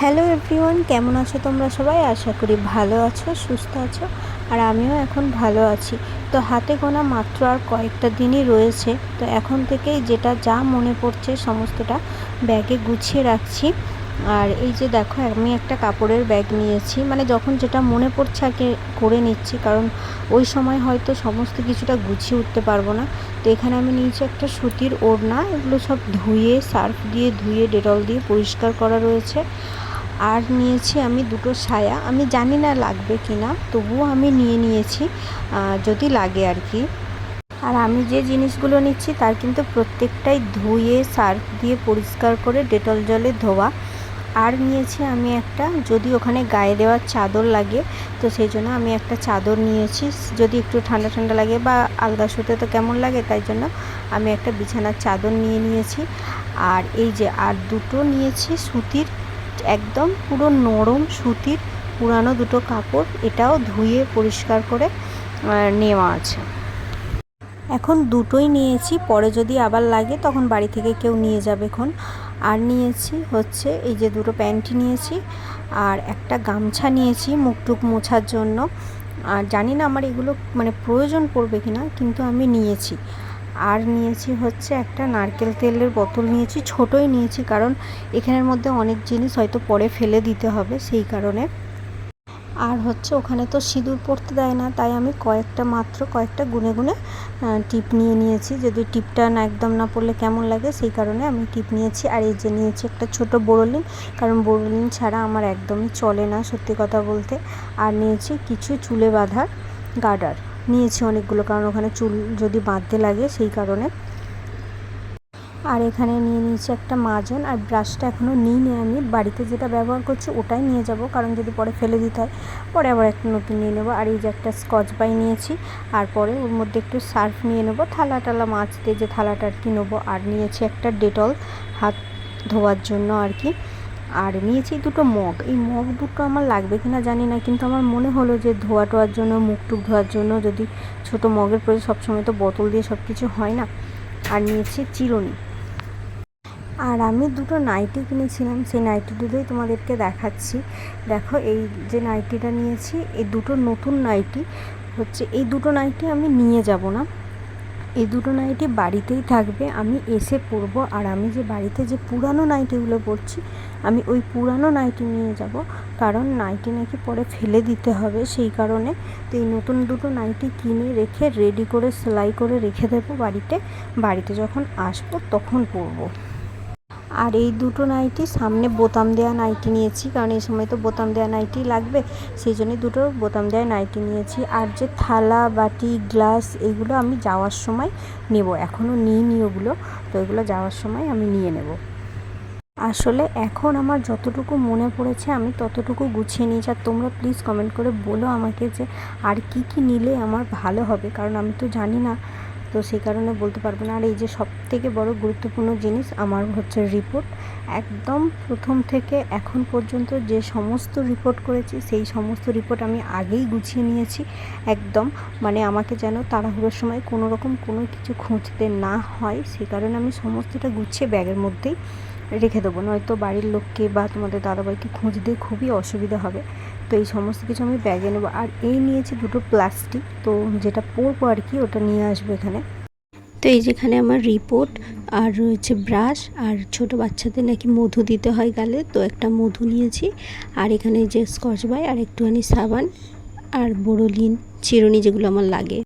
Hello everyone, কেমন আছো তোমরা সবাই? আশা করি ভালো আছো, সুস্থ আছো। আর আমিও এখন ভালো আছি। তো হাতে গোনা মাত্র আর কয়েকটা দিনই রয়েছে। তো এখন থেকেই যেটা যা মনে পড়ছে সমস্তটা ব্যাগে গুছিয়ে রাখছি। আর এই যে দেখো, আমি একটা কাপড়ের ব্যাগ নিয়েছি, মানে যখন যেটা মনে পড়ছে আগে করে নিচ্ছি, কারণ ওই সময় হয়তো সমস্ত কিছুটা গুছিয়ে উঠতে পারবো না। তো এখানে আমি নিয়েছি একটা সুতির ওড়না, এগুলো সব ধুয়ে সার্ফ দিয়ে ধুয়ে ডেটল দিয়ে পরিষ্কার করা রয়েছে। আর নিয়েছি আমি দুটো সায়া, আমি জানি না লাগবে কি না, তবুও আমি নিয়ে নিয়েছি যদি লাগে আর কি। আর আমি যে জিনিসগুলো নিচ্ছি তার কিন্তু প্রত্যেকটাই ধুয়ে সার্ফ দিয়ে পরিষ্কার করে ডেটল জলে ধোয়া। আর নিয়েছি আমি একটা, যদি ওখানে গায়ে দেওয়ার চাদর লাগে, তো সেই জন্য আমি একটা চাদর নিয়েছি, যদি একটু ঠান্ডা ঠান্ডা লাগে বা আলগা শুতে তো কেমন লাগে, তাই জন্য আমি একটা বিছানার চাদর নিয়ে নিয়েছি। আর এই যে আর দুটো নিয়েছি সুতির, একদম পুরো নরম সুতির পুরানো দুটো কাপড়, এটাও ধুয়ে পরিষ্কার করে নেওয়া আছে। এখন দুটোই নিয়েছি, পরে যদি আবার লাগে তখন বাড়ি থেকে কেউ নিয়ে যাবে এখন। আর নিয়েছি হচ্ছে এই যে দুটো প্যান্টি নিয়েছি, আর একটা গামছা নিয়েছি মুখটুক মোছার জন্য। আর জানি না আমার এগুলো মানে প্রয়োজন পড়বে কি না, কিন্তু আমি নিয়েছি। আর নিয়েছি হচ্ছে একটা নারকেল তেলের বোতল নিয়েছি, ছোটোই নিয়েছি, কারণ এখানের মধ্যে অনেক জিনিস হয়তো পরে ফেলে দিতে হবে সেই কারণে। আর হচ্ছে ওখানে তো সিঁদুর পরতে দেয় না, তাই আমি কয়েকটা গুনে গুনে টিপ নিয়ে নিয়েছি, যদি টিপটা না একদম না পরলে কেমন লাগে, সেই কারণে আমি টিপ নিয়েছি। আর এই যে নিয়েছি একটা ছোট বোরোলিন, কারণ বোরোলিন ছাড়া আমার একদমই চলে না সত্যি কথা বলতে। আর নিয়েছি কিছু চুলে বাঁধার গার্ডার, নিয়েছি অনেকগুলো, কারণ ওখানে চুল যদি বাঁধতে লাগে সেই কারণে। আর এখানে নিয়ে নিয়েছি একটা মাজন, আর ব্রাশটা এখনও নিইনি, আমি বাড়িতে যেটা ব্যবহার করছি ওটাই নিয়ে যাব, কারণ যদি পরে ফেলে দিতে হয় পরে আবার একটা নতুন নিয়ে নেবো। আর এই যে একটা স্কচ ব্রাইট নিয়েছি, আর পরে ওর মধ্যে একটু সার্ফ নিয়ে নেবো, থালা টালা মাজতে যে থালাটা আর কি নেবো। আর নিয়েছি একটা ডেটল হাত ধোয়ার জন্য আর কি। আর নিয়েছি দুটো মগ, এই মগ দুটো আমার লাগবে কিনা জানি না, কিন্তু আমার মনে হলো যে ধোয়া টোয়ার জন্য, মুখ টুক ধোয়ার জন্য যদি ছোটো মগের প্রয়োজন, সবসময় তো বোতল দিয়ে সব কিছু হয় না। আর নিয়েছি চিরুনি। আর আমি দুটো নাইটি কিনেছিলাম, সেই নাইটি দুটোই তোমাদেরকে দেখাচ্ছি। দেখো, এই যে নাইটিটা নিয়েছি, এই দুটো নতুন নাইটি হচ্ছে, এই দুটো নাইটি আমি নিয়ে যাব না, এই দুটো নাইটি বাড়িতেই থাকবে, আমি এসে পরবো। আর আমি যে বাড়িতে যে পুরানো নাইটিগুলো পরছি, আমি ওই পুরানো নাইটি নিয়ে যাব, কারণ নাইটি নাকি পরে ফেলে দিতে হবে সেই কারণে। তো এই নতুন দুটো নাইটি কিনে রেখে রেডি করে সেলাই করে রেখে দেবো বাড়িতে যখন আসবো তখন পরবো। আর এই দুটো নাইটি সামনে বোতাম দেওয়া নাইটি নিয়েছি, কারণ এই সময় তো বোতাম দেওয়া নাইটি লাগবে, সেই জন্যই দুটো বোতাম দেওয়া নাইটি নিয়েছি। আর যে থালা বাটি গ্লাস, এগুলো আমি যাওয়ার সময় নেব, এখনও নিইনি ওগুলো, তো এগুলো যাওয়ার সময় আমি নিয়ে নেব। আসলে এখন আমার যতটুকু মনে পড়েছে আমি ততটুকু গুছিয়ে নিয়েছি। আর তোমরা প্লিজ কমেন্ট করে বলো আমাকে যে আর কি কি নিলে আমার ভালো হবে, কারণ আমি তো জানি না, তো সেই কারণে বলতে পারবো না। আর এই যে সবথেকে বড় গুরুত্বপূর্ণ জিনিস আমার হচ্ছে রিপোর্ট, একদম প্রথম থেকে এখন পর্যন্ত যে সমস্ত রিপোর্ট করেছি সেই সমস্ত রিপোর্ট আমি আগেই গুছিয়ে নিয়েছি একদম, মানে আমাকে যেন তাড়াহুড়োর সময় কোনো রকম কোনো কিছু খুঁজতে না হয়, সেই কারণে আমি সমস্তটা গুছিয়ে ব্যাগের মধ্যেই রেখে দেবো, নয়তো বাড়ির লোককে বা তোমাদের দাদাভাইকে খুঁজতে খুবই অসুবিধা হবে। তো এই সমস্ত কিছু আমি ব্যাগে নেবো। আর এই নিয়েছি দুটো প্লাস্টিক, তো যেটা পরবো আর কি ওটা নিয়ে আসবো এখানে। তো এই যেখানে আমার রিপোর্ট, আর রয়েছে ব্রাশ, আর ছোট বাচ্চাদের নাকি মধু দিতে হয় গালে, তো একটা মধু নিয়েছি। আর এখানে যে স্কচ ব্রাইট আর একটুখানি সাবান আর বোরোলিন চিরুনি, যেগুলো আমার লাগে।